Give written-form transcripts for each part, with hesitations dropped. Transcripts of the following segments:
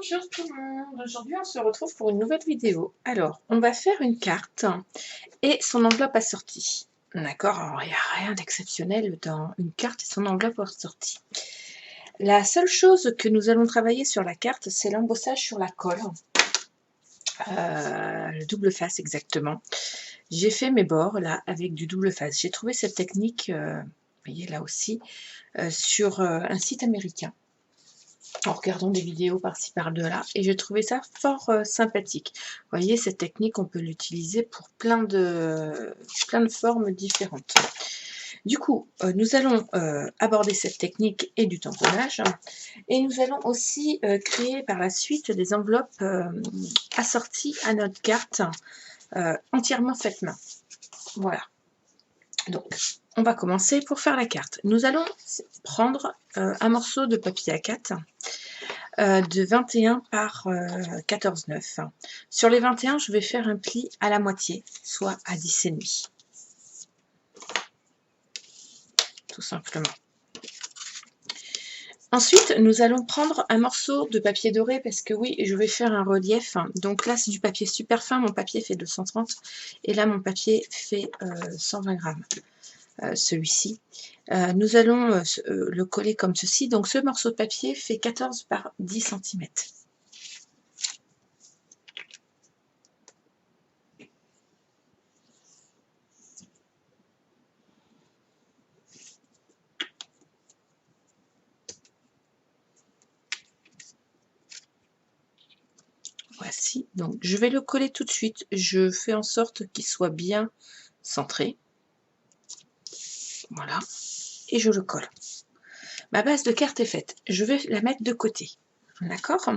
Bonjour tout le monde, aujourd'hui on se retrouve pour une nouvelle vidéo. Alors, on va faire une carte et son enveloppe assortie. D'accord, alors il n'y a rien d'exceptionnel dans une carte et son enveloppe assortie. La seule chose que nous allons travailler sur la carte, c'est l'embossage sur la colle. Le double face exactement. J'ai fait mes bords là avec du double face. J'ai trouvé cette technique, vous voyez là aussi, sur un site américain, en regardant des vidéos par-ci par-delà, et j'ai trouvé ça fort sympathique. Vous voyez, cette technique, on peut l'utiliser pour plein de formes différentes. Du coup, nous allons aborder cette technique et du tamponnage, et nous allons aussi créer par la suite des enveloppes assorties à notre carte, entièrement faites main. Voilà. Donc, on va commencer pour faire la carte. Nous allons prendre un morceau de papier A4 de 21 par 14,9. Sur les 21, je vais faire un pli à la moitié, soit à 10,5. Tout simplement. Ensuite, nous allons prendre un morceau de papier doré, parce que oui, je vais faire un relief. Donc là, c'est du papier super fin, mon papier fait 230, et là, mon papier fait 120 grammes. Celui-ci. Nous allons le coller comme ceci. Donc ce morceau de papier fait 14 par 10 cm. Voici, donc je vais le coller tout de suite. Je fais en sorte qu'il soit bien centré. Voilà. Et je le colle. Ma base de carte est faite. Je vais la mettre de côté. D'accord ?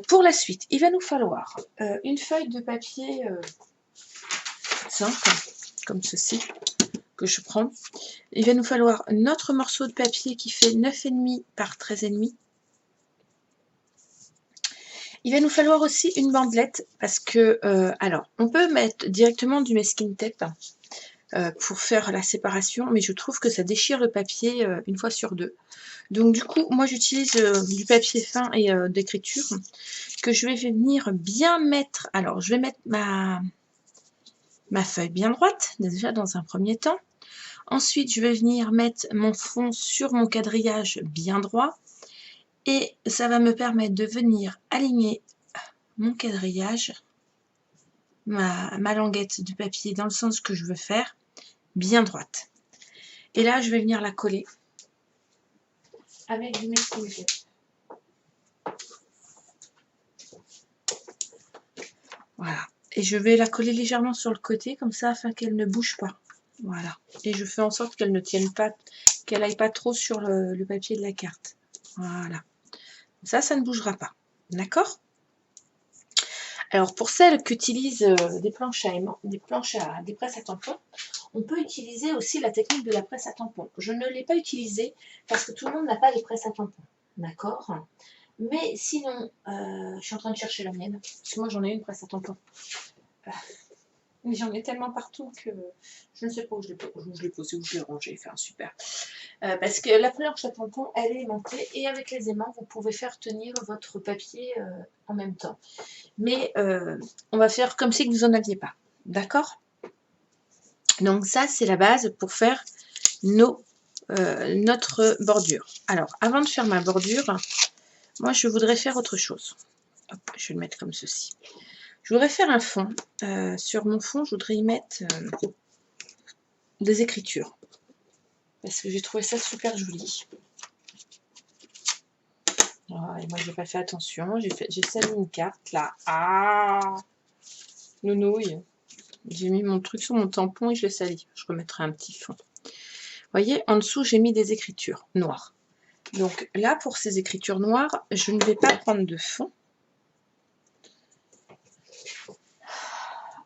Pour la suite, il va nous falloir une feuille de papier simple, comme ceci, que je prends. Il va nous falloir notre morceau de papier qui fait 9,5 par 13,5. Il va nous falloir aussi une bandelette, parce que, alors, on peut mettre directement du masking tape pour faire la séparation, mais je trouve que ça déchire le papier une fois sur deux. Donc du coup, moi j'utilise du papier fin et d'écriture, que je vais venir bien mettre. Alors, je vais mettre ma feuille bien droite, déjà dans un premier temps. Ensuite, je vais venir mettre mon fond sur mon quadrillage bien droit. Et ça va me permettre de venir aligner mon quadrillage, ma languette de papier dans le sens que je veux faire, bien droite. Et là, je vais venir la coller avec du masking tape. Voilà. Et je vais la coller légèrement sur le côté, comme ça, afin qu'elle ne bouge pas. Voilà. Et je fais en sorte qu'elle ne tienne pas, qu'elle aille pas trop sur le papier de la carte. Voilà. Ça ne bougera pas. D'accord ? Alors, pour celles qui utilisent des presses à tampons, on peut utiliser aussi la technique de la presse à tampons. Je ne l'ai pas utilisée parce que tout le monde n'a pas de presse à tampons. D'accord ? Mais sinon, je suis en train de chercher la mienne. Parce que moi, j'en ai une presse à tampons. Mais j'en ai tellement partout que je ne sais pas où je l'ai posée, où je l'ai rangée. Enfin, super. Parce que la planche à tampons, elle est aimantée. Et avec les aimants, vous pouvez faire tenir votre papier en même temps. Mais on va faire comme si vous n'en aviez pas. D'accord ? Donc ça, c'est la base pour faire notre bordure. Alors, avant de faire ma bordure, moi, je voudrais faire autre chose. Hop, je vais le mettre comme ceci. Je voudrais faire un fond. Sur mon fond, je voudrais y mettre des écritures. Parce que j'ai trouvé ça super joli. Oh, et moi, je n'ai pas fait attention. J'ai sali une carte, là. Ah, nounouille. J'ai mis mon truc sur mon tampon et je l'ai sali. Je remettrai un petit fond. Vous voyez, en dessous, j'ai mis des écritures noires. Donc là, pour ces écritures noires, je ne vais pas prendre de fond.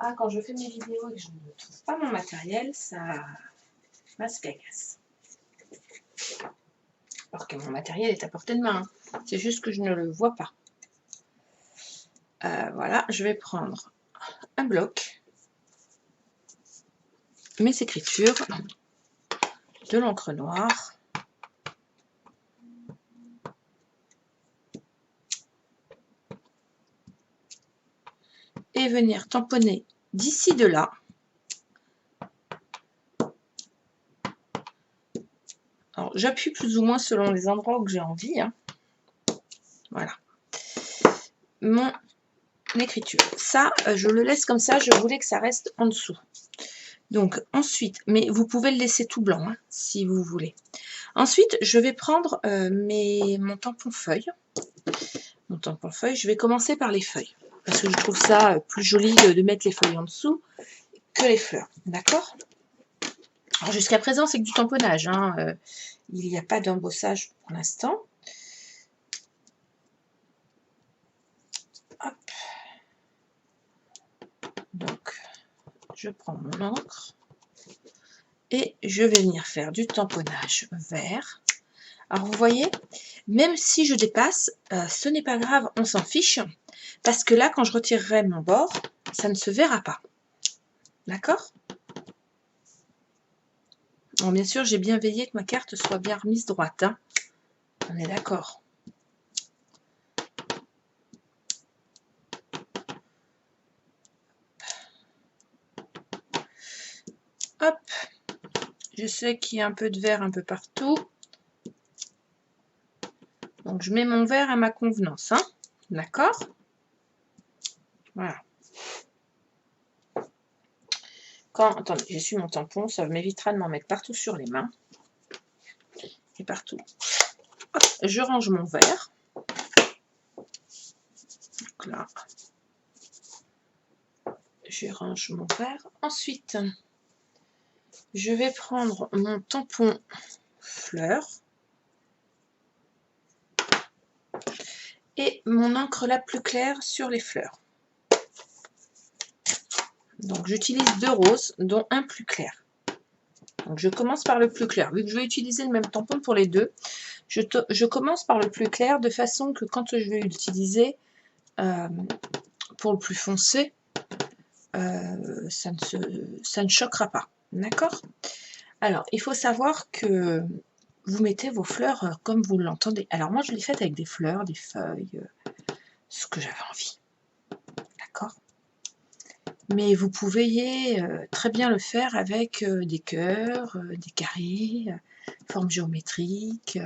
Ah, quand je fais mes vidéos et que je ne trouve pas mon matériel, ça se cagasse. Alors que mon matériel est à portée de main. C'est juste que je ne le vois pas. Voilà, je vais prendre un bloc, mes écritures, de l'encre noire, et venir tamponner d'ici de là. Alors, j'appuie plus ou moins selon les endroits où j'ai envie. Hein. Voilà. Mon écriture. Ça, je le laisse comme ça. Je voulais que ça reste en dessous. Donc, ensuite, mais vous pouvez le laisser tout blanc, hein, si vous voulez. Ensuite, je vais prendre mon tampon feuille. Mon tampon feuille, je vais commencer par les feuilles. Parce que je trouve ça plus joli de mettre les feuilles en dessous que les fleurs. D'accord? Alors, jusqu'à présent, c'est que du tamponnage. Hein, il n'y a pas d'embossage pour l'instant. Hop. Donc, je prends mon encre et je vais venir faire du tamponnage vert. Alors, vous voyez, même si je dépasse, ce n'est pas grave, on s'en fiche, parce que là, quand je retirerai mon bord, ça ne se verra pas. D'accord? Bon, bien sûr, j'ai bien veillé que ma carte soit bien remise droite. Hein. On est d'accord. Hop. Je sais qu'il y a un peu de vert un peu partout. Donc, je mets mon vert à ma convenance. Hein. D'accord? Voilà. Attendez, j'essuie mon tampon. Ça m'évitera de m'en mettre partout sur les mains. Et partout. Hop, je range mon verre. Donc là, je range mon verre. Ensuite, je vais prendre mon tampon fleur et mon encre la plus claire sur les fleurs. Donc j'utilise 2 roses, dont un plus clair. Donc je commence par le plus clair. Vu que je vais utiliser le même tampon pour les deux, je commence par le plus clair de façon que quand je vais l'utiliser pour le plus foncé, ça ne choquera pas. D'accord? Alors, il faut savoir que vous mettez vos fleurs comme vous l'entendez. Alors moi, je l'ai faite avec des fleurs, des feuilles, ce que j'avais envie. D'accord? Mais vous pouvez très bien le faire avec des cœurs, des carrés, formes géométriques.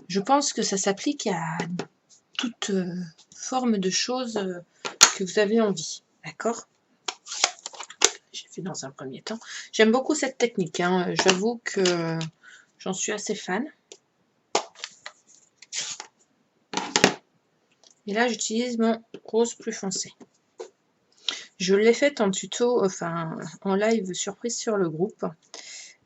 Je pense que ça s'applique à toute forme de choses que vous avez envie. D'accord? J'ai fait dans un premier temps. J'aime beaucoup cette technique. Hein. J'avoue que j'en suis assez fan. Et là, j'utilise mon rose plus foncé. Je l'ai faite en tuto, enfin en live surprise sur le groupe.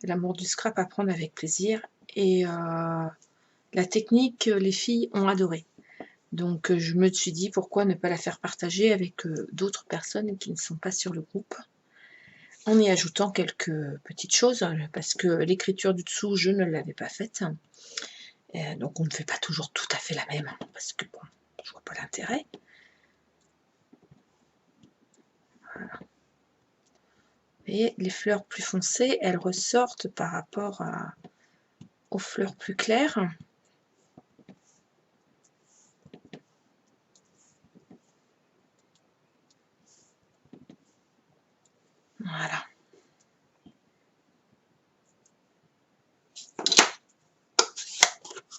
L'amour du scrap à prendre avec plaisir. Et la technique, les filles ont adoré. Donc je me suis dit pourquoi ne pas la faire partager avec d'autres personnes qui ne sont pas sur le groupe. En y ajoutant quelques petites choses, parce que l'écriture du dessous, je ne l'avais pas faite. Donc on ne fait pas toujours tout à fait la même, parce que bon, je vois pas l'intérêt. Voilà. Et les fleurs plus foncées, elles ressortent par rapport aux fleurs plus claires. Voilà.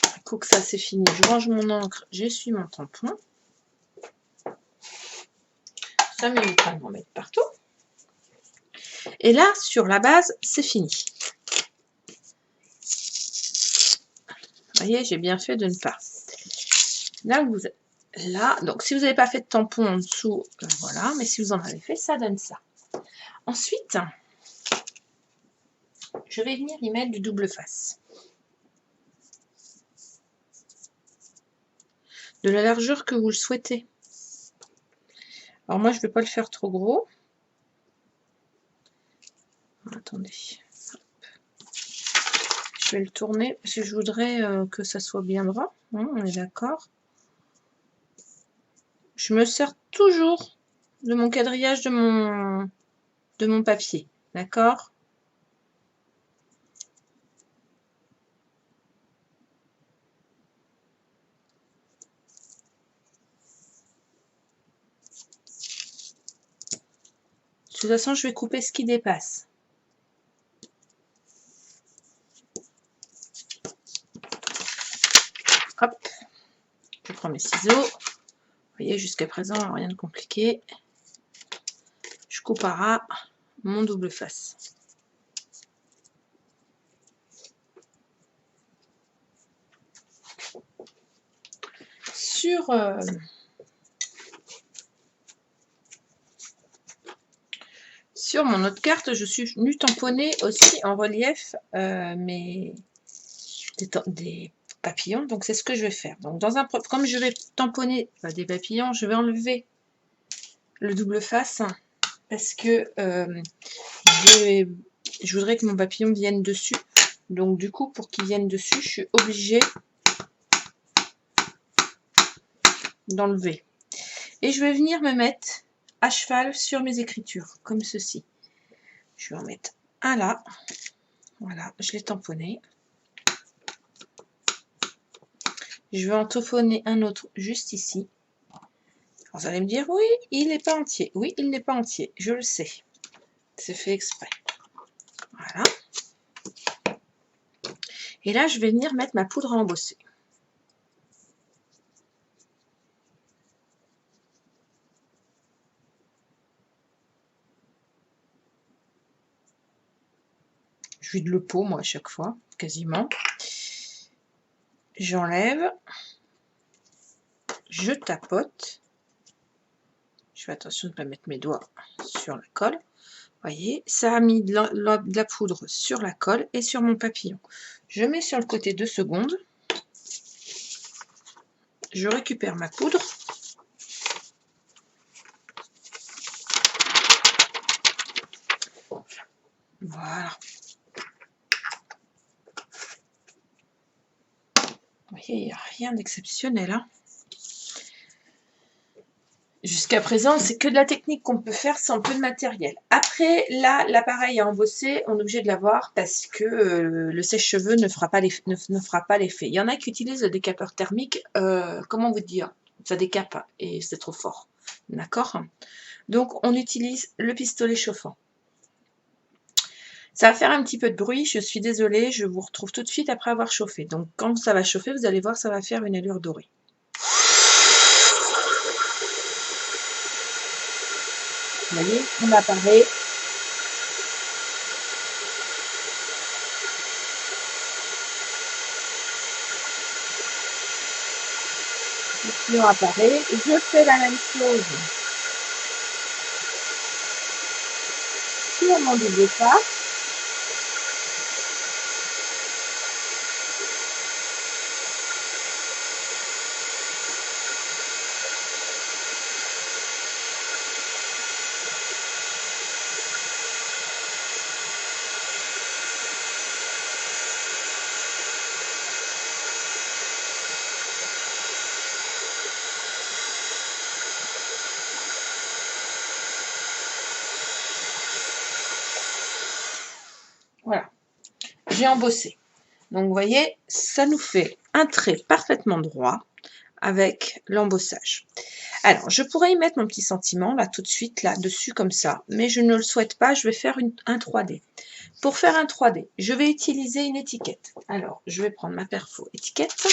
Un coup que ça c'est fini, je range mon encre, j'essuie mon tampon. Ça m'évitera de m'en mettre partout. Et là, sur la base, c'est fini. Vous voyez, j'ai bien fait de ne pas. Là, donc si vous n'avez pas fait de tampon en dessous, voilà, mais si vous en avez fait, ça donne ça. Ensuite, je vais venir y mettre du double face. De la largeur que vous le souhaitez. Alors moi, je ne vais pas le faire trop gros. Attendez. Je vais le tourner parce que je voudrais que ça soit bien droit. Hein, on est d'accord. Je me sers toujours de mon quadrillage de mon papier. D'accord? toute façon, je vais couper ce qui dépasse. Hop, je prends mes ciseaux. Vous voyez, jusqu'à présent, rien de compliqué. Je coupe à ras mon double face. Sur mon autre carte, je suis venue tamponner aussi en relief des papillons. Donc, c'est ce que je vais faire. Donc, comme je vais tamponner des papillons, je vais enlever le double face parce que je voudrais que mon papillon vienne dessus. Donc, du coup, pour qu'il vienne dessus, je suis obligée d'enlever. Et je vais venir me mettre à cheval sur mes écritures, comme ceci. Je vais en mettre un là. Voilà, je l'ai tamponné. Je vais en tamponner un autre juste ici. Alors, vous allez me dire, oui, il n'est pas entier. Oui, il n'est pas entier, je le sais. C'est fait exprès. Voilà. Et là, je vais venir mettre ma poudre à embosser. Je vide le pot, moi, à chaque fois, quasiment. J'enlève. Je tapote. Je fais attention de ne pas mettre mes doigts sur la colle. Vous voyez, ça a mis de la poudre sur la colle et sur mon papillon. Je mets sur le côté 2 secondes. Je récupère ma poudre. Voilà. Vous voyez, il n'y a rien d'exceptionnel. Hein. Jusqu'à présent, c'est que de la technique qu'on peut faire sans peu de matériel. Après, là, l'appareil à embosser, on est obligé de l'avoir parce que le sèche-cheveux ne fera pas l'effet. Il y en a qui utilisent le décapeur thermique, comment vous dire, ça décape et c'est trop fort. D'accord? Donc, on utilise le pistolet chauffant. Ça va faire un petit peu de bruit, je suis désolée, je vous retrouve tout de suite après avoir chauffé. Donc, quand ça va chauffer, vous allez voir, ça va faire une allure dorée. Vous voyez, on apparaît. Le papillon apparaît. Je fais la même chose sur mon double face. Voilà, j'ai embossé. Donc, vous voyez, ça nous fait un trait parfaitement droit avec l'embossage. Alors, je pourrais y mettre mon petit sentiment, là, tout de suite, là, dessus, comme ça. Mais je ne le souhaite pas, je vais faire un 3D. Pour faire un 3D, je vais utiliser une étiquette. Alors, je vais prendre ma perfo étiquette.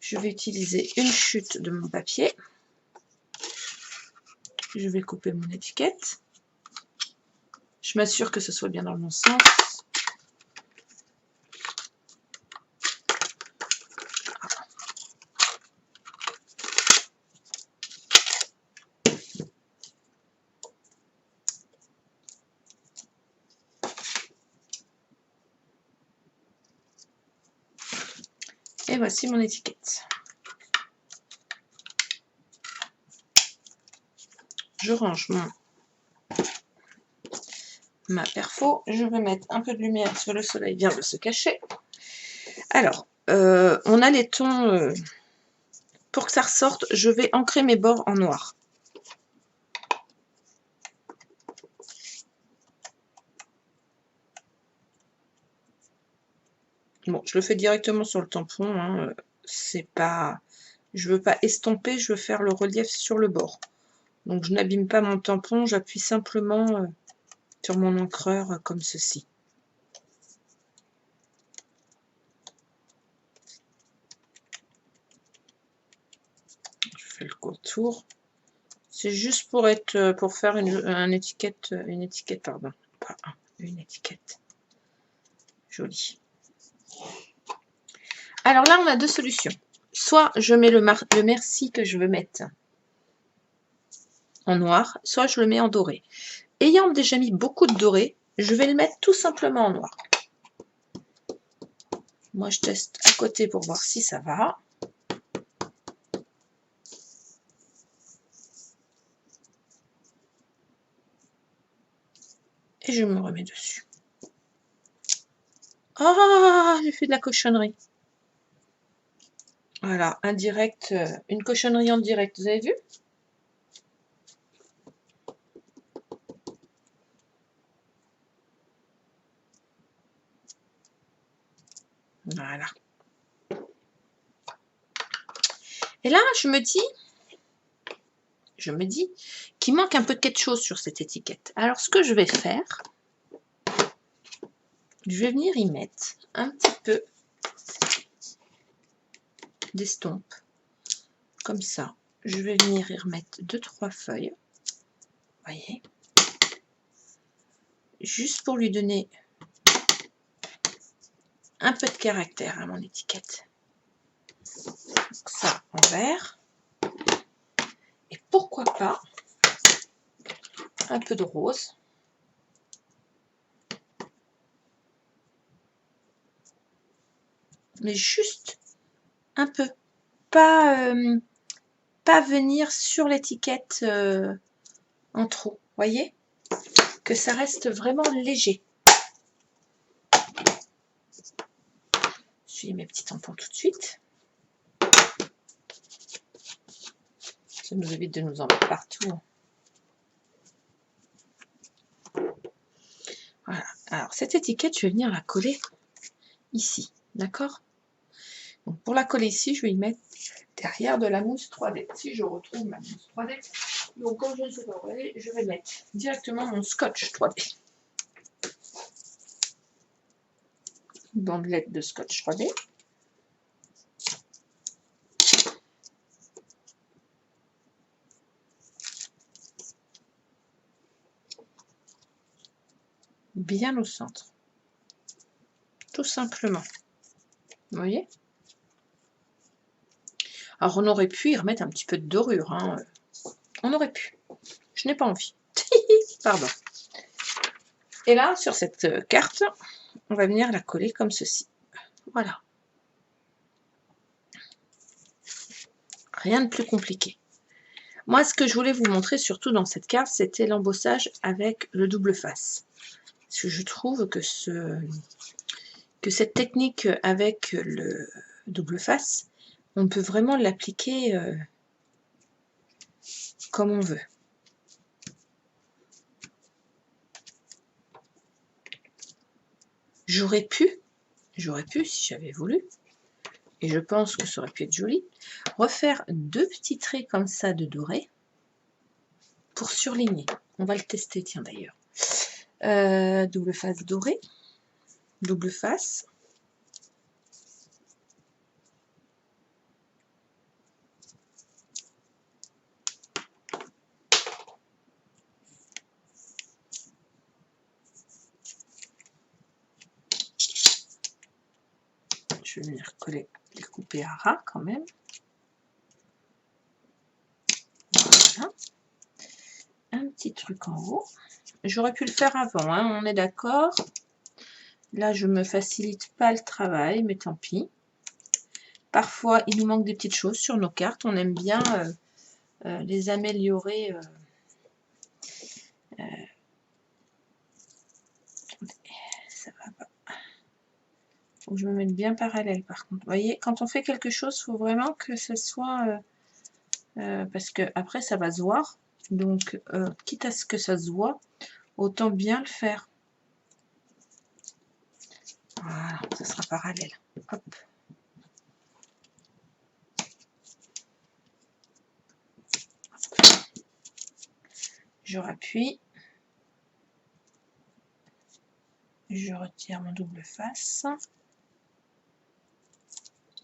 Je vais utiliser une chute de mon papier. Je vais couper mon étiquette. Je m'assure que ce soit bien dans le bon sens. Et voici mon étiquette. Je range ma perfo. Je vais mettre un peu de lumière parce que le soleil vient de se cacher. Alors, on a les tons. Pour que ça ressorte, je vais ancrer mes bords en noir. Bon, je le fais directement sur le tampon. Hein. C'est pas, je veux pas estomper, je veux faire le relief sur le bord. Donc je n'abîme pas mon tampon, j'appuie simplement sur mon encreur comme ceci. Je fais le contour. C'est juste pour être pour faire une étiquette, pardon, pas une étiquette jolie. Alors là, on a deux solutions. Soit je mets le merci que je veux mettre en noir, soit je le mets en doré. Ayant déjà mis beaucoup de doré, je vais le mettre tout simplement en noir. Moi, je teste à côté pour voir si ça va. Et je me remets dessus. Ah, j'ai fait de la cochonnerie. Voilà, indirect, une cochonnerie en direct, vous avez vu? Voilà. Et là, je me dis qu'il manque un peu de quelque chose sur cette étiquette. Alors, ce que je vais faire, je vais venir y mettre un petit peu d'estompe, comme ça. Je vais venir y remettre 2-3 feuilles, vous voyez, juste pour lui donner un peu de caractère à mon étiquette. Donc ça en vert. Et pourquoi pas un peu de rose. Mais juste un peu. Pas venir sur l'étiquette en trop. Voyez? Que ça reste vraiment léger. J'essuie mes petits tampons tout de suite. Ça nous évite de nous en mettre partout. Voilà. Alors, cette étiquette, je vais venir la coller ici. D'accord? Donc, pour la coller ici, je vais y mettre derrière de la mousse 3D. Si je retrouve ma mousse 3D. Donc, comme je ne sais pas où aller, je vais mettre directement mon scotch 3D. Une bandelette de scotch 3D. Bien au centre. Tout simplement. Vous voyez? Alors, on aurait pu y remettre un petit peu de dorure. Hein. On aurait pu. Je n'ai pas envie. Pardon. Et là, sur cette carte, on va venir la coller comme ceci. Voilà. Rien de plus compliqué. Moi, ce que je voulais vous montrer, surtout dans cette carte, c'était l'embossage avec le double face. Parce que je trouve que cette technique avec le double face, on peut vraiment l'appliquer comme on veut. J'aurais pu, si j'avais voulu, et je pense que ça aurait pu être joli, refaire 2 petits traits comme ça de doré pour surligner. On va le tester, tiens d'ailleurs. Double face doré, double face. Je vais venir coller, les couper à ras quand même. Voilà. Un petit truc en haut. J'aurais pu le faire avant, hein, on est d'accord. Là, je me facilite pas le travail, mais tant pis. Parfois, il nous manque des petites choses sur nos cartes. On aime bien les améliorer. Ça va pas. Faut que je me mette bien parallèle, par contre. Vous voyez, quand on fait quelque chose, il faut vraiment que ce soit... parce que après, ça va se voir. Donc, quitte à ce que ça se voit, autant bien le faire. Voilà, ça sera parallèle. Hop. je rappuie, je retire mon double face.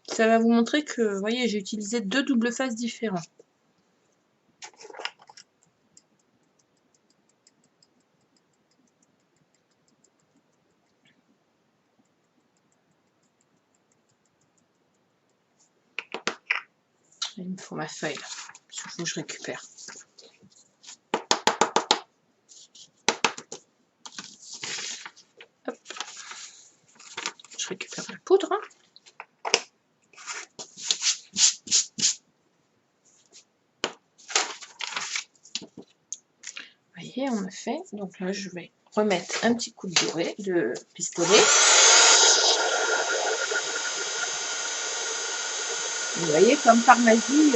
Ça va vous montrer que, vous voyez, j'ai utilisé 2 doubles faces différents. Il me faut ma feuille là, il faut que je récupère. Hop. Je récupère la poudre. Vous voyez, on a fait. Donc là, je vais remettre un petit coup de doré, de pistolet. Vous voyez, comme par magie,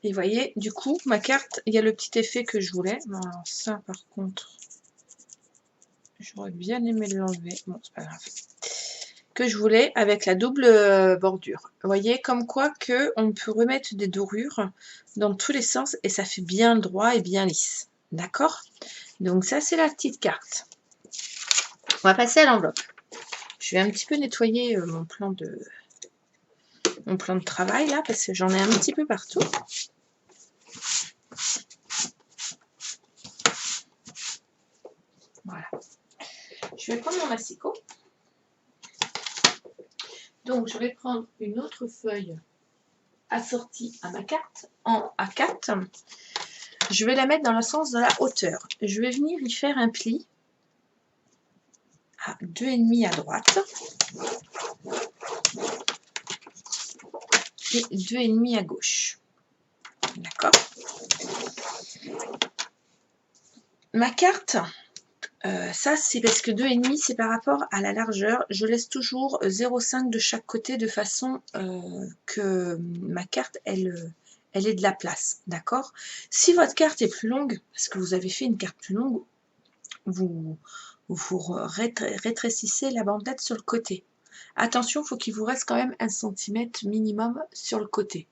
et vous voyez, du coup, ma carte, il y a le petit effet que je voulais. Non, alors ça, par contre, j'aurais bien aimé l'enlever. Bon, c'est pas grave. Que je voulais avec la double bordure. Vous voyez, comme quoi que on peut remettre des dorures dans tous les sens et ça fait bien droit et bien lisse. D'accord? Donc ça, c'est la petite carte. On va passer à l'enveloppe. Je vais un petit peu nettoyer mon plan de travail là, parce que j'en ai un petit peu partout. Voilà. Je vais prendre mon massicot. Donc, je vais prendre une autre feuille assortie à ma carte en A4. Je vais la mettre dans le sens de la hauteur. Je vais venir y faire un pli à 2,5 à droite et 2,5 à gauche. D'accord? Ma carte, ça c'est parce que 2,5 c'est par rapport à la largeur. Je laisse toujours 0,5 de chaque côté de façon que ma carte elle ait de la place. D'accord? Si votre carte est plus longue, parce que vous avez fait une carte plus longue, vous rétrécissez la bandelette sur le côté. Attention, il faut qu'il vous reste quand même 1 cm minimum sur le côté.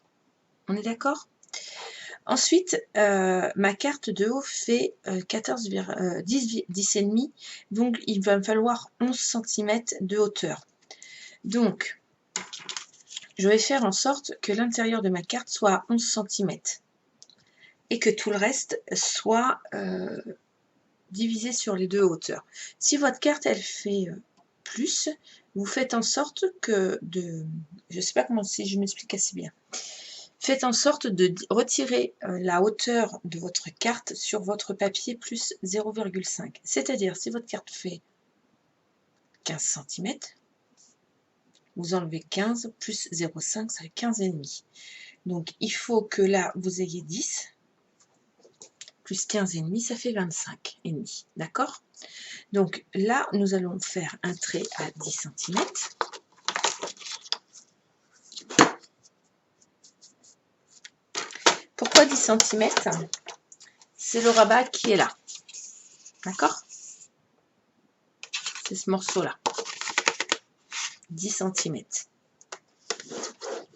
On est d'accord? Ensuite, ma carte de haut fait 10,5, donc il va me falloir 11 cm de hauteur. Donc, je vais faire en sorte que l'intérieur de ma carte soit à 11 cm et que tout le reste soit divisé sur les 2 hauteurs. Si votre carte, elle fait plus, vous faites en sorte que je ne sais pas comment, si je m'explique assez bien. Faites en sorte de retirer la hauteur de votre carte sur votre papier plus 0,5. C'est-à-dire, si votre carte fait 15 cm, vous enlevez 15 plus 0,5, ça fait 15,5. Donc, il faut que là, vous ayez 10, plus 15,5, ça fait 25,5. D'accord? Donc, là, nous allons faire un trait à 10 cm. Pourquoi 10 cm? C'est le rabat qui est là. D'accord? C'est ce morceau-là. 10 cm.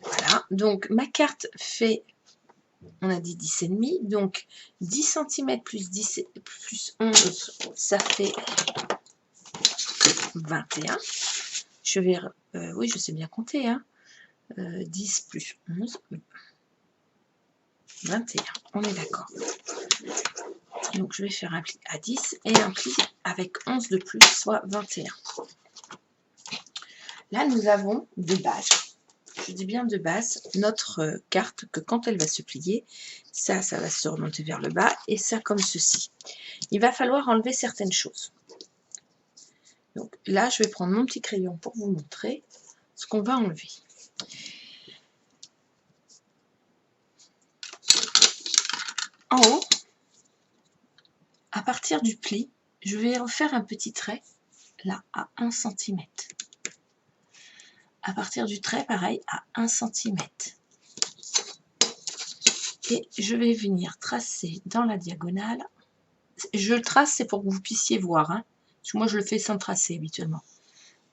Voilà. Donc, ma carte fait, on a dit 10,5. Donc, 10 cm plus 10 plus 11, ça fait 21. Je vais, oui, je sais bien compter, hein. 10 plus 11, 21. On est d'accord. Donc, je vais faire un pli à 10 et un pli avec 11 de plus, soit 21. Là, nous avons de base, je dis bien de base, notre carte que quand elle va se plier, ça va se remonter vers le bas et ça comme ceci. Il va falloir enlever certaines choses. Donc là, je vais prendre mon petit crayon pour vous montrer ce qu'on va enlever. En haut, à partir du pli, je vais refaire un petit trait, là, à 1 cm. À partir du trait, pareil, à 1 cm. Et je vais venir tracer dans la diagonale. Je le trace, c'est pour que vous puissiez voir, hein. Parce que moi, je le fais sans tracer habituellement.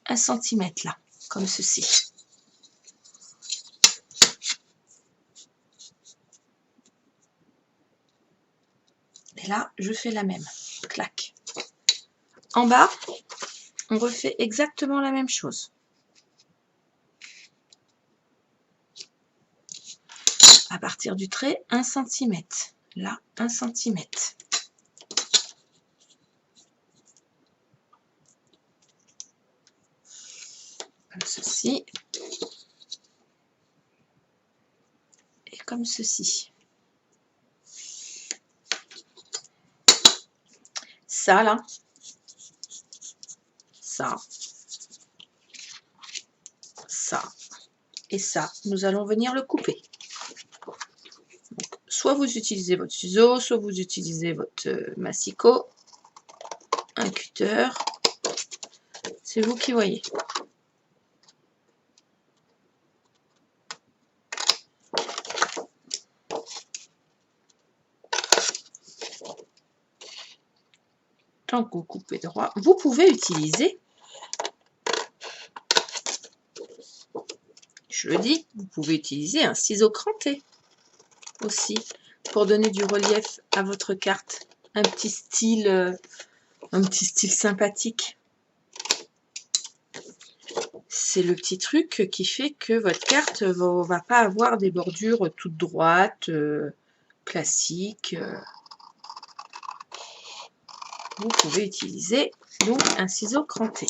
1 cm là, comme ceci. Et là, je fais la même. Clac. En bas, on refait exactement la même chose. À partir du trait, 1 cm. Là, 1 cm. Comme ceci. Et comme ceci. Ça, là. Ça. Ça. Et ça, nous allons venir le couper. Donc, soit vous utilisez votre ciseau, soit vous utilisez votre massicot, un cutter. C'est vous qui voyez. Tant que vous coupez droit, vous pouvez utiliser, je le dis, vous pouvez utiliser un ciseau cranté aussi pour donner du relief à votre carte, un petit style sympathique. C'est le petit truc qui fait que votre carte ne va pas avoir des bordures toutes droites, classiques. Vous pouvez utiliser donc un ciseau cranté.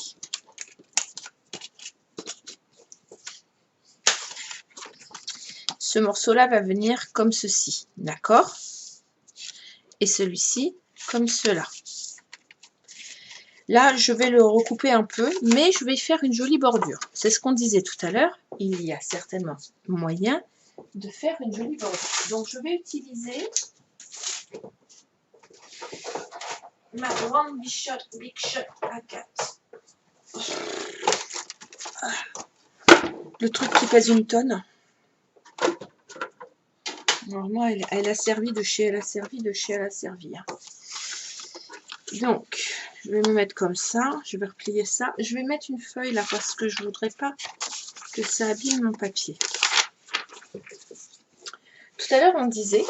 Ce morceau-là va venir comme ceci, d'accord? Et celui-ci comme cela. Là, je vais le recouper un peu, mais je vais faire une jolie bordure. C'est ce qu'on disait tout à l'heure. Il y a certainement moyen de faire une jolie bordure. Donc, je vais utiliser ma grande Big Shot A4. Le truc qui pèse une tonne. Alors moi, elle a servi de chez elle a servi de chez elle a servi. Hein. Donc, je vais me mettre comme ça. Je vais replier ça. Je vais mettre une feuille là parce que je voudrais pas que ça abîme mon papier. Tout à l'heure, on disait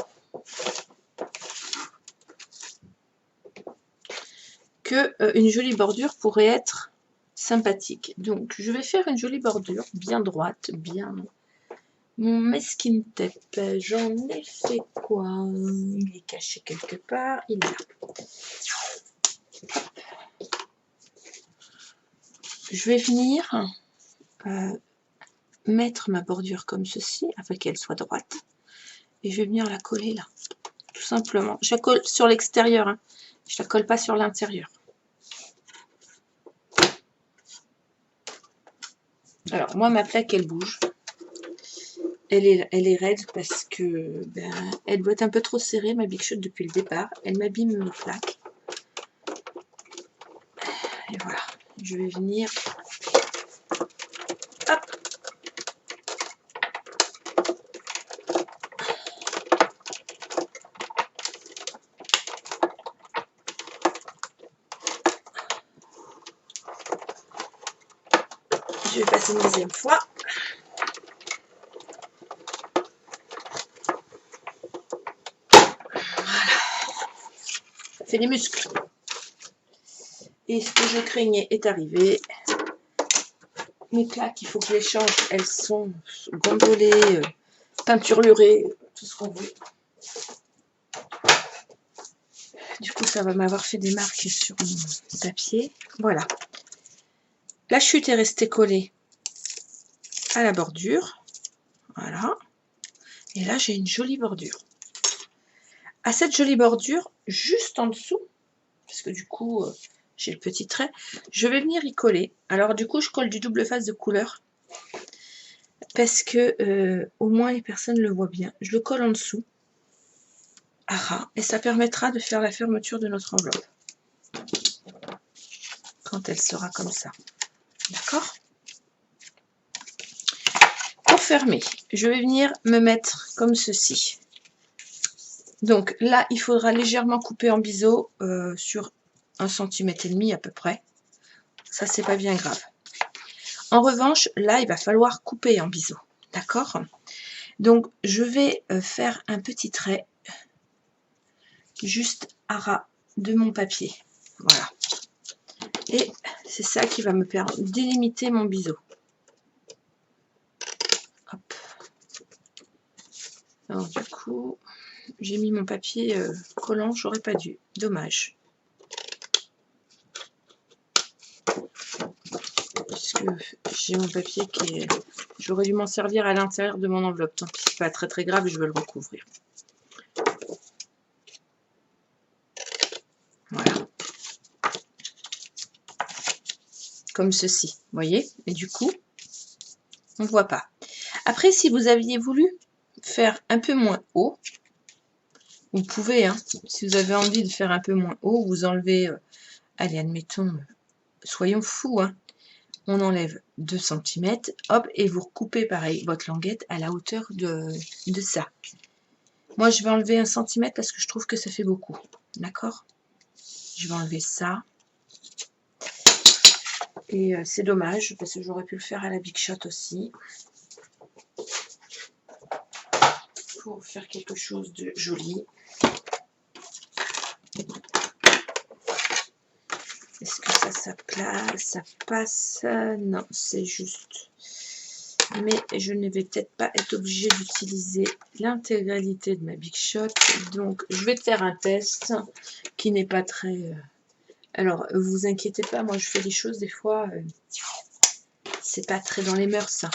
que une jolie bordure pourrait être sympathique. Donc, je vais faire une jolie bordure bien droite, bien... Mon mesquine tape, j'en ai fait quoi? Il est caché quelque part. Il est là. Je vais venir mettre ma bordure comme ceci, afin qu'elle soit droite. Et je vais venir la coller là. Tout simplement. Je la colle sur l'extérieur. Hein. Je la colle pas sur l'intérieur. Alors, moi, ma plaque, elle bouge. Elle est raide parce que elle doit être un peu trop serrée, ma Big Shot, depuis le départ. Elle m'abîme mes plaques. Et voilà. Je vais venir... Hop. Je vais passer une deuxième fois. Fait des muscles. Et ce que je craignais est arrivé. Mes plaques, il faut que je les change. Elles sont gondolées, peinturlurées, tout ce qu'on veut. Du coup, ça va m'avoir fait des marques sur mon papier. Voilà. La chute est restée collée à la bordure. Voilà. Et là, j'ai une jolie bordure. À cette jolie bordure, juste en dessous, parce que du coup, j'ai le petit trait, je vais venir y coller. Alors du coup, je colle du double face de couleur, parce que au moins les personnes le voient bien. Je le colle en dessous, à ras, et ça permettra de faire la fermeture de notre enveloppe. Quand elle sera comme ça. D'accord? Pour fermer, je vais venir me mettre comme ceci. Donc là, il faudra légèrement couper en biseau sur 1,5 cm à peu près. ça c'est pas bien grave. En revanche, là, il va falloir couper en biseau, d'accord? Donc, je vais faire un petit trait juste à ras de mon papier. Voilà. Et c'est ça qui va me permettre de délimiter mon biseau. Hop. Alors, du coup, j'ai mis mon papier collant, j'aurais pas dû. Dommage. Parce que j'ai mon papier qui est... J'aurais dû m'en servir à l'intérieur de mon enveloppe. Tant pis, c'est pas très très grave, je vais le recouvrir. Voilà. Comme ceci, vous voyez? Et du coup, on ne voit pas. Après, si vous aviez voulu faire un peu moins haut, vous pouvez, hein, si vous avez envie de faire un peu moins haut, vous enlevez, allez, admettons, soyons fous, hein, on enlève 2 cm, hop, et vous recoupez pareil votre languette à la hauteur de ça. Moi, je vais enlever 1 cm parce que je trouve que ça fait beaucoup, d'accord? Je vais enlever ça. Et c'est dommage, parce que j'aurais pu le faire à la Big Shot aussi. Pour faire quelque chose de joli. Est-ce que ça passe? Non, c'est juste. Mais je ne vais peut-être pas être obligée d'utiliser l'intégralité de ma Big Shot. Donc, je vais faire un test qui n'est pas très... Alors, vous inquiétez pas, moi je fais des choses des fois, c'est pas très dans les mœurs ça.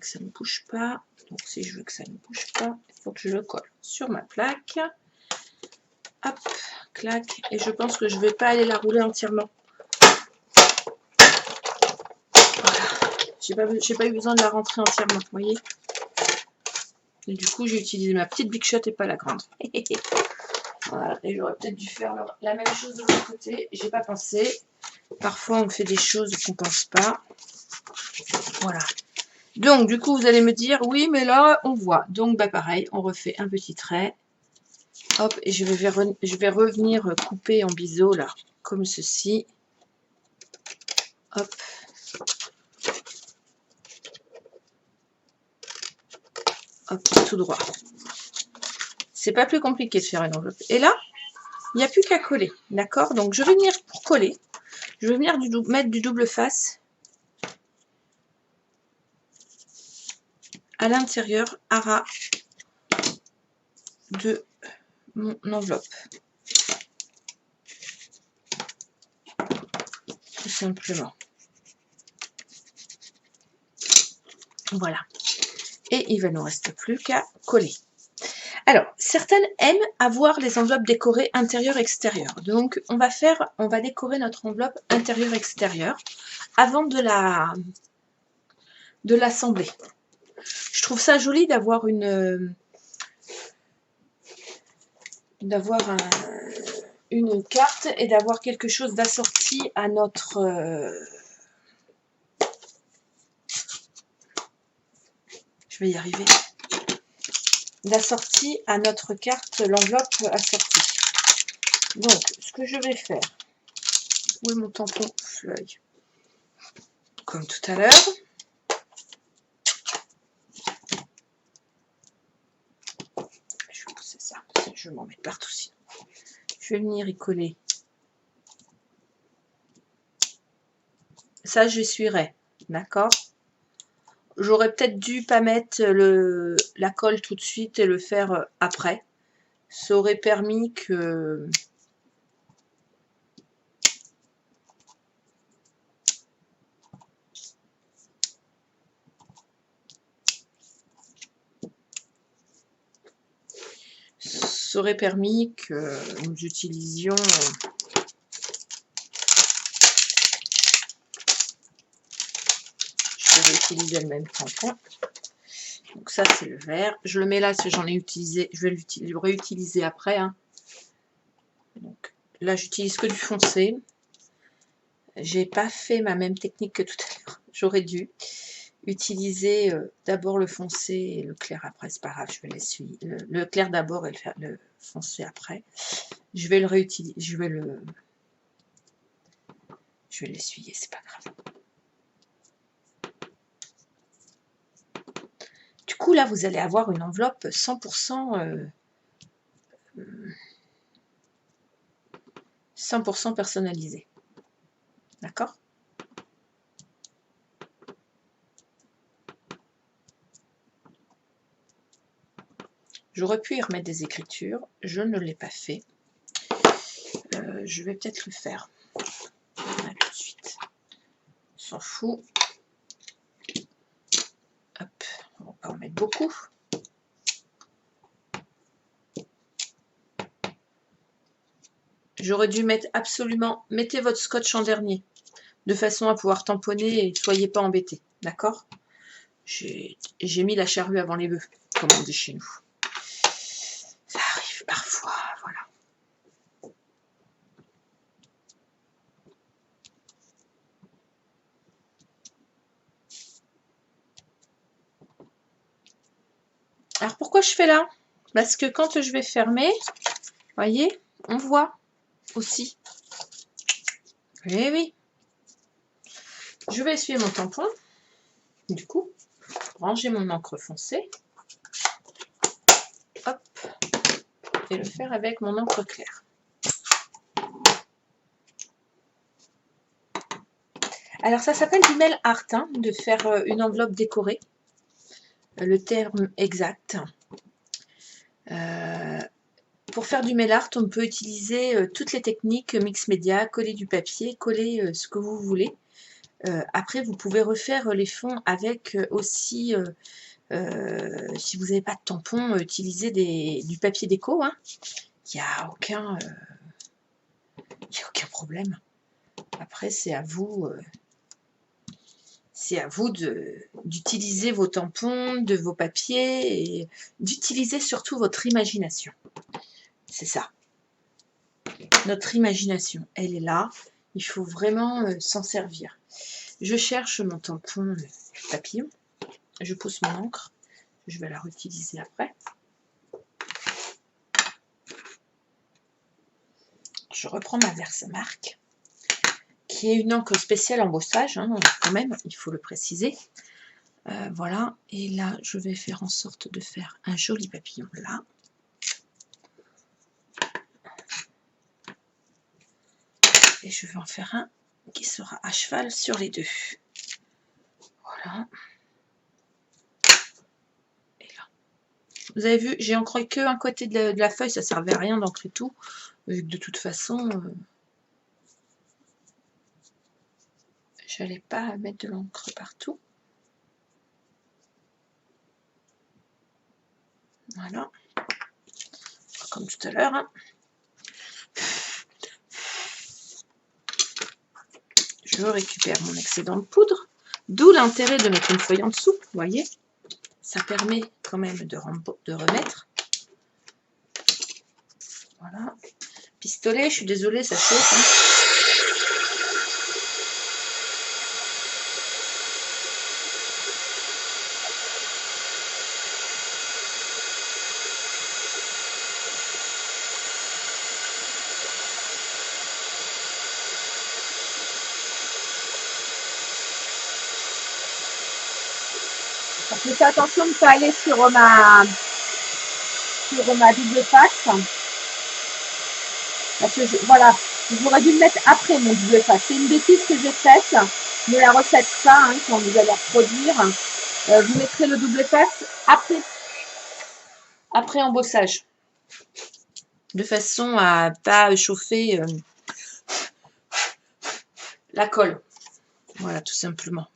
Que ça ne bouge pas, donc si je veux que ça ne bouge pas, il faut que je le colle sur ma plaque, hop, clac, et je pense que je vais pas aller la rouler entièrement. Voilà, j'ai pas eu besoin de la rentrer entièrement, vous voyez. Et du coup j'ai utilisé ma petite Big Shot et pas la grande. Voilà, et j'aurais peut-être dû faire la même chose de l'autre côté, j'ai pas pensé. Parfois on fait des choses qu'on pense pas. Voilà. Donc, du coup, vous allez me dire, oui, mais là, on voit. Donc, bah, pareil, on refait un petit trait. Hop, et je vais revenir couper en biseau, là, comme ceci. Hop. Hop, tout droit. C'est pas plus compliqué de faire une enveloppe. Et là, il n'y a plus qu'à coller, d'accord? Donc, je vais venir pour coller. Je vais venir mettre du double face à l'intérieur, à ras de mon enveloppe. Tout simplement. Voilà. Et il ne nous reste plus qu'à coller. Alors, certaines aiment avoir les enveloppes décorées intérieure-extérieure. Donc, on va décorer notre enveloppe intérieure-extérieure avant de l'assembler. Je trouve ça joli d'avoir une carte et d'avoir quelque chose d'assorti à notre... je vais y arriver. D'assorti à notre carte, l'enveloppe assortie. Donc, ce que je vais faire... Où est mon tampon feuille? Comme tout à l'heure. Je vais pousser ça, je vais m'en mettre partout sinon. Je vais venir y coller. Ça, j'essuierai, d'accord? J'aurais peut-être dû pas mettre la colle tout de suite et le faire après. Ça aurait permis que... Ça aurait permis que nous utilisions... Je vais réutiliser le même tampon. Donc ça, c'est le vert. Je le mets là, parce que j'en ai utilisé. Je vais le réutiliser après. Hein. Donc là, j'utilise que du foncé. J'ai pas fait ma même technique que tout à l'heure. J'aurais dû utiliser d'abord le foncé et le clair après. C'est pas grave, je vais l'essuyer. Le clair d'abord et le foncé après. Je vais le réutiliser. Je vais l'essuyer, c'est pas grave. Du coup, là, vous allez avoir une enveloppe 100% 100% personnalisée. D'accord? J'aurais pu y remettre des écritures. Je ne l'ai pas fait. Je vais peut-être le faire. Là, tout de suite. On s'en fout. Hop, on va pas en mettre beaucoup. J'aurais dû mettre absolument... Mettez votre scotch en dernier, de façon à pouvoir tamponner et soyez pas embêtés. D'accord? J'ai mis la charrue avant les bœufs, comme on dit chez nous. Ça arrive parfois, voilà. Alors pourquoi je fais là? Parce que quand je vais fermer, voyez, on voit aussi. Eh oui. Je vais essuyer mon tampon. Du coup, ranger mon encre foncée. Hop. Et le faire avec mon encre claire. Alors ça s'appelle du mail art, hein, de faire une enveloppe décorée. Le terme exact. Pour faire du mail art, on peut utiliser toutes les techniques mix média, coller du papier, coller ce que vous voulez. Après, vous pouvez refaire les fonds avec aussi, si vous n'avez pas de tampon, utiliser du papier déco. Hein. Il n'y a aucun problème. Après, c'est à vous d'utiliser vos tampons, de vos papiers et d'utiliser surtout votre imagination. C'est ça. Notre imagination, elle est là. Il faut vraiment s'en servir. Je cherche mon tampon papillon. Je pousse mon encre. Je vais la réutiliser après. Je reprends ma Versamark, qui est une encre spéciale embossage, hein, quand même, il faut le préciser. Voilà. Et là, je vais faire en sorte de faire un joli papillon là. Et je vais en faire un qui sera à cheval sur les deux. Voilà. Et là. Vous avez vu, j'ai ancré que un côté de la feuille, ça ne servait à rien d'ancrer tout. Vu que de toute façon, j'allais pas mettre de l'encre partout. Voilà. Comme tout à l'heure. Hein. Je récupère mon excédent de poudre. D'où l'intérêt de mettre une feuille en dessous, vous voyez. Ça permet quand même de remettre. Voilà. Pistolet, je suis désolée, ça chauffe. Hein. Je fais attention de ne pas aller sur ma double face. Parce que voilà, j'aurais dû le mettre après mon double face. C'est une bêtise que j'ai faite. Ne la refaites pas hein, quand vous allez reproduire. Vous mettrez le double face après embossage. De façon à ne pas chauffer la colle. Voilà, tout simplement.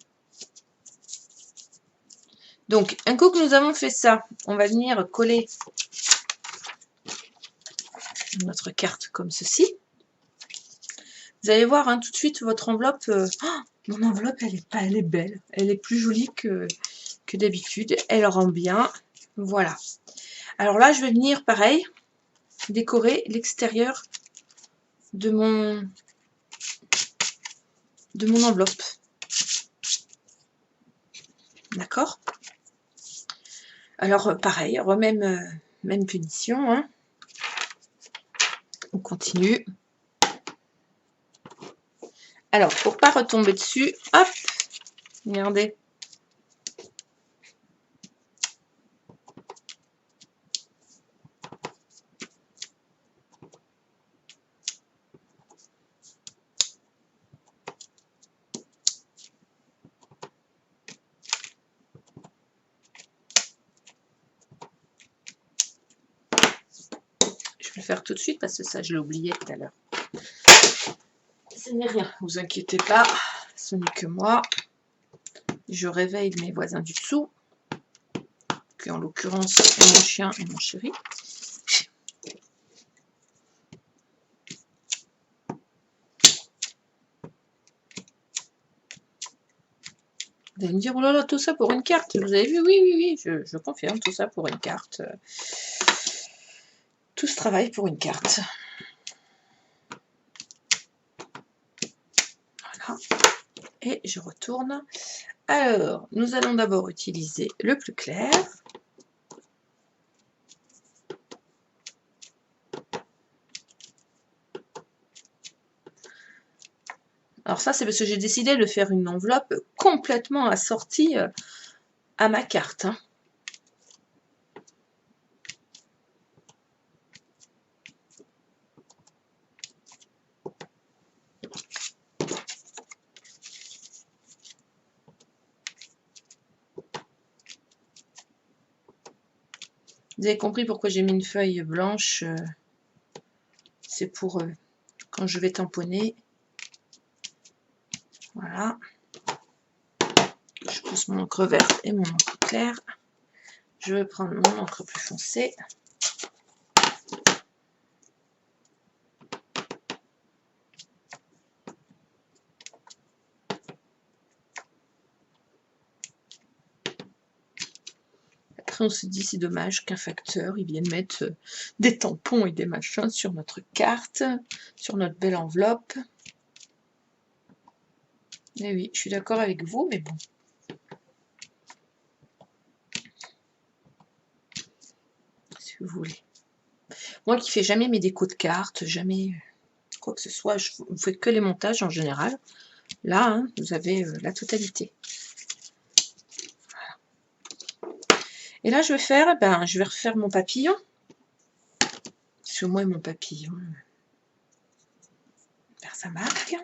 Donc, un coup que nous avons fait ça, on va venir coller notre carte comme ceci. Vous allez voir hein, tout de suite votre enveloppe, Mon enveloppe, elle est pas, elle est belle. Elle est plus jolie que d'habitude. Elle rend bien. Voilà. Alors là, je vais venir, pareil, décorer l'extérieur de mon enveloppe. D'accord? Alors, pareil, même punition. Hein. On continue. Alors, pour pas retomber dessus, hop, regardez. Je vais le faire tout de suite parce que ça, je l'ai oublié tout à l'heure. Ce n'est rien, vous inquiétez pas, ce n'est que moi. Je réveille mes voisins du dessous, qui en l'occurrence est mon chien et mon chéri. Vous allez me dire, oh là là, tout ça pour une carte. Vous avez vu? Oui, oui, oui, je confirme, tout ça pour une carte. Tout ce travail pour une carte. Voilà. Et je retourne. Alors, nous allons d'abord utiliser le plus clair. Alors ça, c'est parce que j'ai décidé de faire une enveloppe complètement assortie à ma carte. Hein. Vous avez compris pourquoi j'ai mis une feuille blanche. C'est pour quand je vais tamponner. Voilà. Je pousse mon encre verte et mon encre claire. Je vais prendre mon encre plus foncée. Après, on se dit, c'est dommage qu'un facteur, il vienne mettre des tampons et des machins sur notre carte, sur notre belle enveloppe. Et oui, je suis d'accord avec vous, mais bon. Si vous voulez. Moi qui fais jamais mes décos de cartes, jamais quoi que ce soit, je ne fais que les montages en général. Là, hein, vous avez la totalité. Voilà. Et là, je vais faire, je vais refaire mon papillon. Parce que moi, mon papillon, faire sa marque.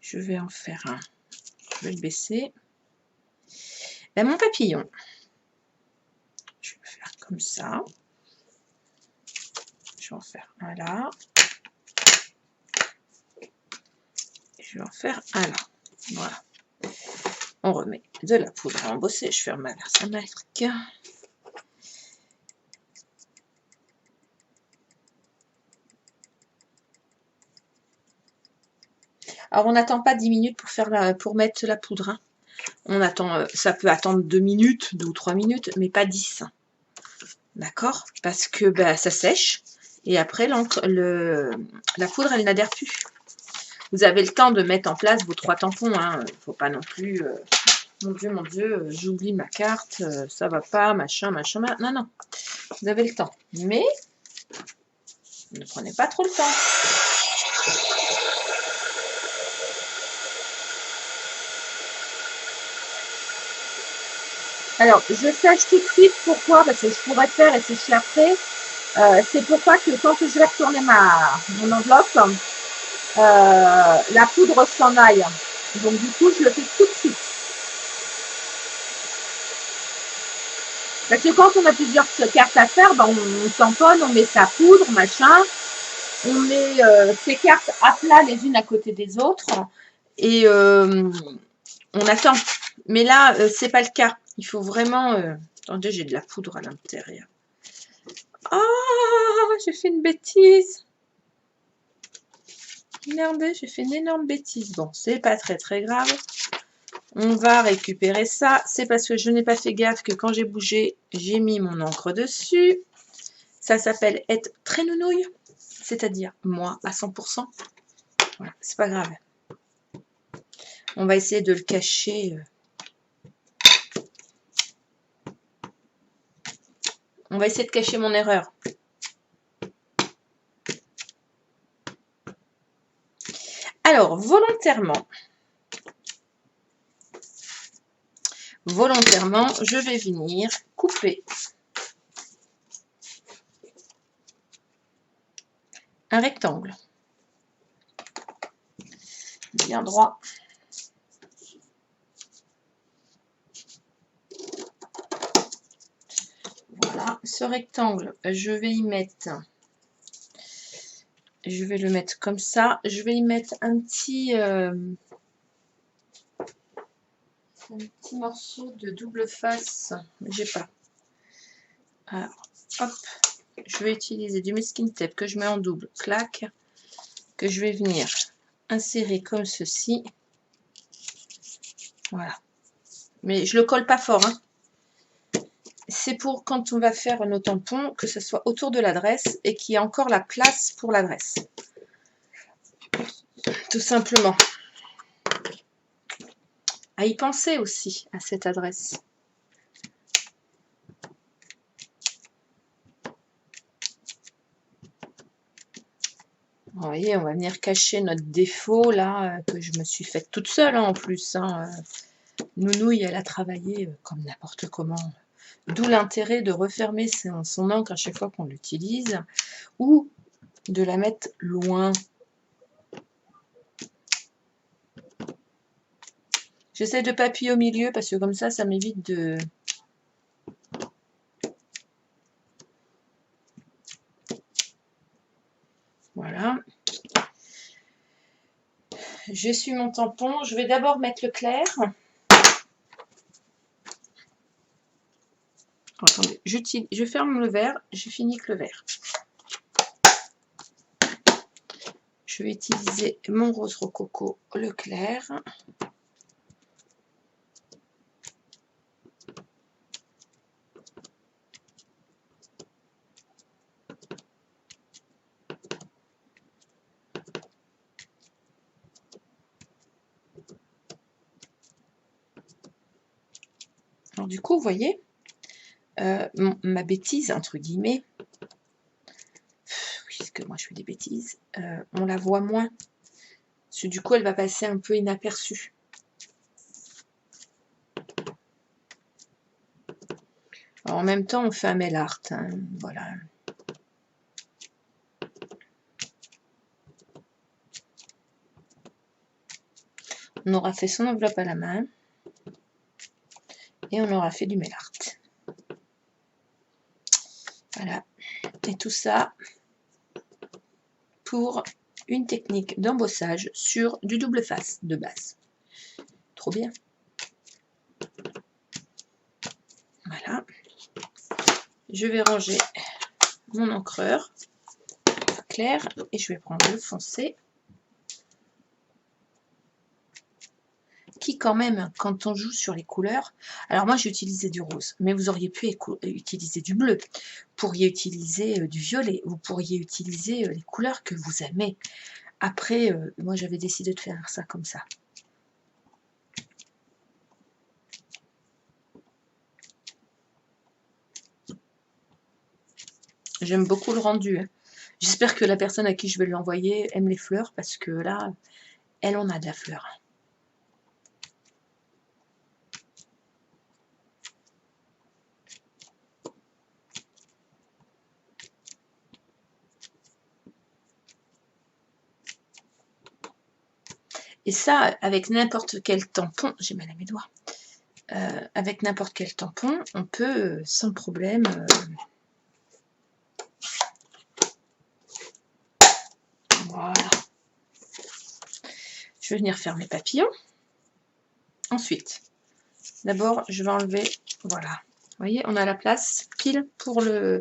Je vais en faire un. Je vais le baisser. Mon papillon, je vais le faire comme ça. Je vais en faire un là. Et je vais en faire un là. Voilà. On remet de la poudre à embosser. Je ferme ma versamarque. Alors, on n'attend pas 10 minutes pour mettre la poudre. Hein. On attend, ça peut attendre 2 minutes, 2 ou 3 minutes, mais pas 10. D'accord? Parce que ça sèche. Et après, la poudre, elle n'adhère plus. Vous avez le temps de mettre en place vos 3 tampons. Il ne faut pas non plus... mon Dieu, j'oublie ma carte, ça va pas, machin. Non, non. Vous avez le temps. Mais, ne prenez pas trop le temps. Alors, je sèche tout de suite. Pourquoi? Parce que je pourrais faire et sécher après. C'est pourquoi que quand je vais retourner mon enveloppe, la poudre s'en aille. Donc, du coup, je le fais tout de suite. Parce que quand on a plusieurs cartes à faire, on tamponne, on met sa poudre, machin. On met ces cartes à plat les unes à côté des autres. Et on attend. Mais là, c'est pas le cas. Il faut vraiment... Attendez, j'ai de la poudre à l'intérieur. Ah, j'ai fait une bêtise. Merde, j'ai fait une énorme bêtise. Bon, c'est pas très grave. On va récupérer ça. C'est parce que je n'ai pas fait gaffe que quand j'ai bougé, j'ai mis mon encre dessus. Ça s'appelle être très nounouille, c'est-à-dire moi à 100%. Voilà, c'est pas grave. On va essayer de le cacher. On va essayer de cacher mon erreur. Alors, volontairement, je vais venir couper un rectangle bien droit. Voilà, ce rectangle, je vais y mettre, je vais le mettre comme ça. Je vais y mettre un petit morceau de double face. J'ai pas. Alors, hop, je vais utiliser du masking tape que je mets en double, clac, que je vais venir insérer comme ceci. Voilà. Mais je le colle pas fort, hein. C'est pour quand on va faire nos tampons, que ce soit autour de l'adresse et qu'il y ait encore la place pour l'adresse. Tout simplement. À y penser aussi, à cette adresse. Vous voyez, on va venir cacher notre défaut, là, que je me suis faite toute seule, hein, en plus. Hein. Nounouille, elle a travaillé comme n'importe comment. D'où l'intérêt de refermer son encre à chaque fois qu'on l'utilise, ou de la mettre loin. J'essaie de ne pas appuyer au milieu, parce que comme ça m'évite de... Voilà. J'essuie mon tampon. Je vais d'abord mettre le clair. Attendez, je ferme le verre. J'ai fini que le verre. Je vais utiliser mon rose rococo, le clair. Alors du coup, vous voyez, ma bêtise, entre guillemets, puisque moi je fais des bêtises, on la voit moins. Parce que du coup, elle va passer un peu inaperçue. Alors, en même temps, on fait un mail art. Hein, voilà. On aura fait son enveloppe à la main. Et on aura fait du mail art. Voilà. Et tout ça pour une technique d'embossage sur du double face de base. Trop bien. Voilà. Je vais ranger mon encreur clair et je vais prendre le foncé. Qui quand même, quand on joue sur les couleurs, alors moi j'ai utilisé du rose, mais vous auriez pu utiliser du bleu, vous pourriez utiliser du violet, vous pourriez utiliser les couleurs que vous aimez. Après, moi j'avais décidé de faire ça comme ça. J'aime beaucoup le rendu. J'espère que la personne à qui je vais l'envoyer aime les fleurs, parce que là, elle en a de la fleur. Et ça, avec n'importe quel tampon, j'ai mal à mes doigts, avec n'importe quel tampon, on peut sans problème... voilà. Je vais venir faire mes papillons. Ensuite, d'abord, je vais enlever, voilà, voyez, on a la place pile pour le...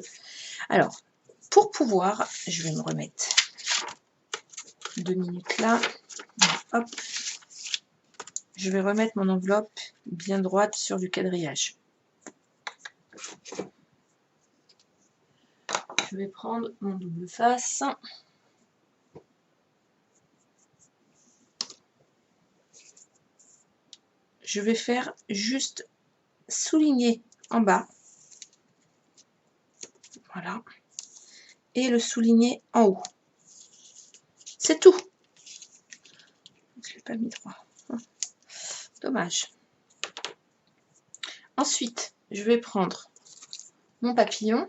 Alors, pour pouvoir, je vais me remettre 2 minutes là. Hop. Je vais remettre mon enveloppe bien droite sur du quadrillage. Je vais prendre mon double face. Je vais faire juste souligner en bas. Voilà. Et le souligner en haut. C'est tout. Je ne l'ai pas mis droit. Dommage. Ensuite, je vais prendre mon papillon.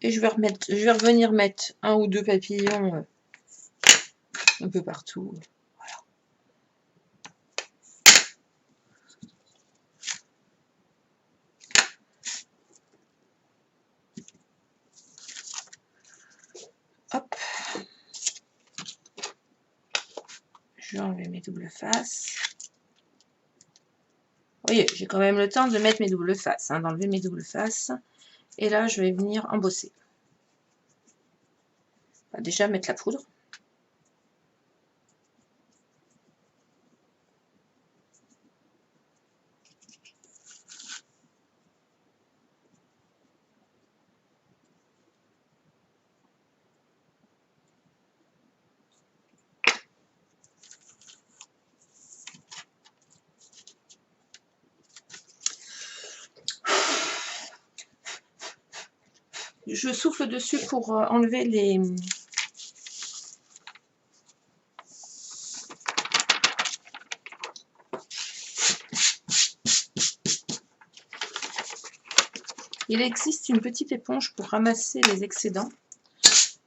Et je vais revenir mettre un ou deux papillons un peu partout. Voilà. Hop. Je vais enlever mes doubles faces. Vous voyez, j'ai quand même le temps de mettre mes doubles faces, hein, d'enlever mes doubles faces. Et là, je vais venir embosser. On va déjà mettre la poudre. Je souffle dessus pour enlever les... Il existe une petite éponge pour ramasser les excédents.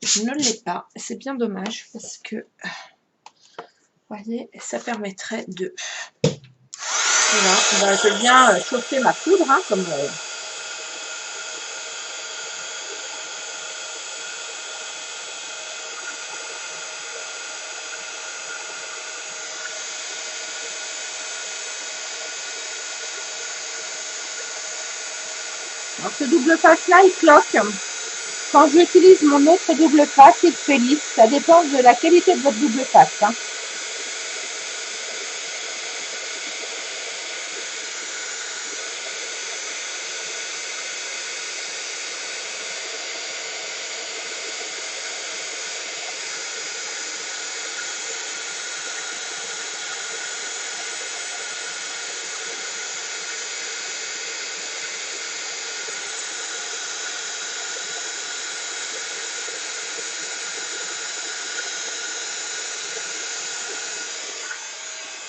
Je ne l'ai pas. C'est bien dommage parce que, vous voyez, ça permettrait de... Voilà, ben, je viens chauffer ma poudre, hein, comme... Alors, ce double face-là, il cloque. Quand j'utilise mon autre double face, il fait lisse. Ça dépend de la qualité de votre double face. Hein.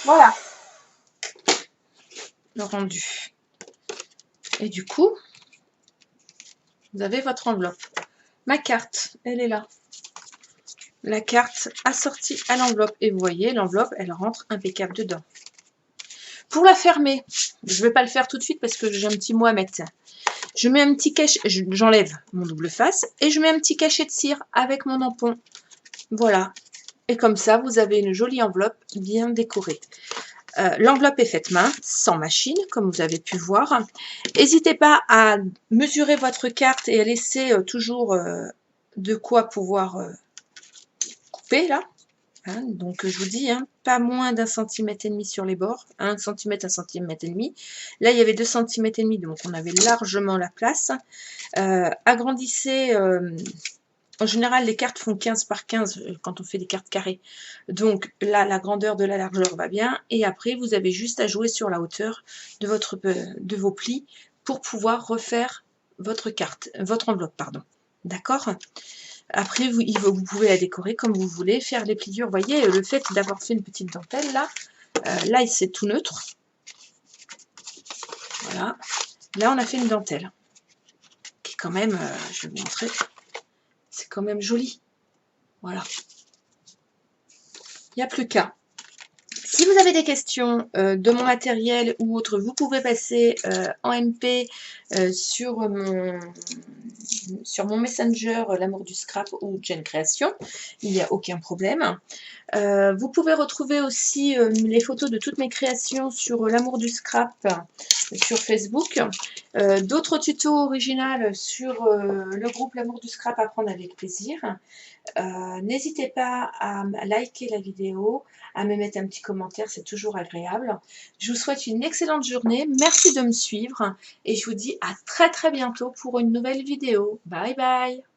Voilà le rendu. Et du coup, vous avez votre enveloppe. Ma carte, elle est là. La carte assortie à l'enveloppe. Et vous voyez, l'enveloppe, elle rentre impeccable dedans. Pour la fermer, je ne vais pas le faire tout de suite parce que j'ai un petit mot à mettre. Je mets un petit cachet, j'enlève mon double face et je mets un petit cachet de cire avec mon tampon. Voilà. Et comme ça, vous avez une jolie enveloppe bien décorée. L'enveloppe est faite main, sans machine, comme vous avez pu voir. N'hésitez pas à mesurer votre carte et à laisser toujours de quoi pouvoir couper là. Hein, donc je vous dis, hein, pas moins d'1,5 cm sur les bords, 1 cm, 1,5 cm. Là, il y avait 2,5 cm, donc on avait largement la place. Agrandissez... en général, les cartes font 15 par 15 quand on fait des cartes carrées. Donc là, la grandeur de la largeur va bien. Et après, vous avez juste à jouer sur la hauteur de vos plis pour pouvoir refaire votre carte, votre enveloppe, pardon. D'accord? Après, vous pouvez la décorer comme vous voulez, faire les pliures. Vous voyez, le fait d'avoir fait une petite dentelle, là, c'est tout neutre. Voilà. Là, on a fait une dentelle qui est quand même, je vais vous montrer, c'est quand même joli. Voilà. Il n'y a plus qu'à. Si vous avez des questions de mon matériel ou autre, vous pouvez passer en MP sur mon Messenger, l'amour du scrap ou Jen Création. Il n'y a aucun problème. Vous pouvez retrouver aussi les photos de toutes mes créations sur l'amour du scrap sur Facebook. D'autres tutos originaux sur le groupe l'amour du scrap, apprendre avec plaisir. N'hésitez pas à liker la vidéo, à me mettre un petit commentaire, c'est toujours agréable. Je vous souhaite une excellente journée, merci de me suivre et je vous dis à très bientôt pour une nouvelle vidéo. Bye bye!